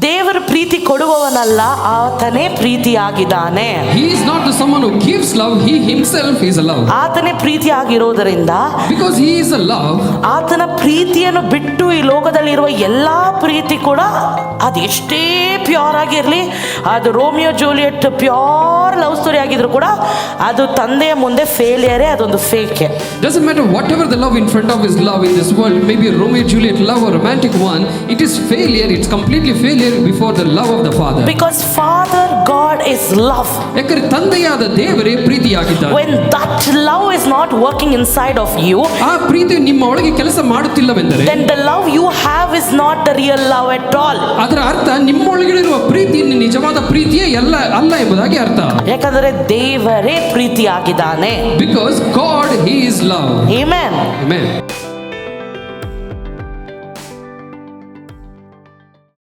ದೇವರ ಪ್ರೀತಿ ಕೊಡುವವನಲ್ಲ, ಆತನೇ ಪ್ರೀತಿಯಾಗಿದ್ದಾನೆ. He is not the someone who gives love, he himself is a love. ಆತನೇ ಪ್ರೀತಿಯಾಗಿರೋದರಿಂದ, Because he is a love, ಆತನ ಪ್ರೀತಿಯನ್ನು ಬಿಟ್ಟು ಈ ಲೋಕದಲ್ಲಿರುವ ಎಲ್ಲಾ ಪ್ರೀತಿ ಕೂಡ ಅದು ಎಷ್ಟೇ ಪ್ಯೂರ್ ಆಗಿರಲಿ, ಅದು Romeo Juliet pure love story ಆಗಿದ್ರು ಕೂಡ ಅದು ತಂದೆಯ ಮುಂದೆ ಫೇಲಿಯರೇ, ಅದೊಂದು fake. doesn't matter whatever the love in front of is love in this world, maybe a Romeo Juliet love or romantic one, it is failure, it's completely failure before the love of the Father. Because Father God is love. ಯಾಕಂದ್ರೆ ತಂದೆಯಾದ ದೇವರೇ ಪ್ರೀತಿಯಾಗಿದ್ದಾನೆ. When that love is not working inside of you, ಆ ಪ್ರೀತಿ ನಿಮ್ಮ ಒಳಗೆ ಕೆಲಸ ಮಾಡುತ್ತಿಲ್ಲವೆಂದರೆ, then the love you have is not the real love at all. ಅದರ ಅರ್ಥ ನಿಮ್ಮೊಳಗಿರುವ ಪ್ರೀತಿ ನಿಜವಾದ ಪ್ರೀತಿಯೇ ಅಲ್ಲ ಎಂಬುದಾಗಿ ಅರ್ಥ. ಯಾಕಂದ್ರೆ ದೇವರೇ ಪ್ರೀತಿಯಾಗಿದ್ದಾನೆ. Because God, he is love. Amen. Amen.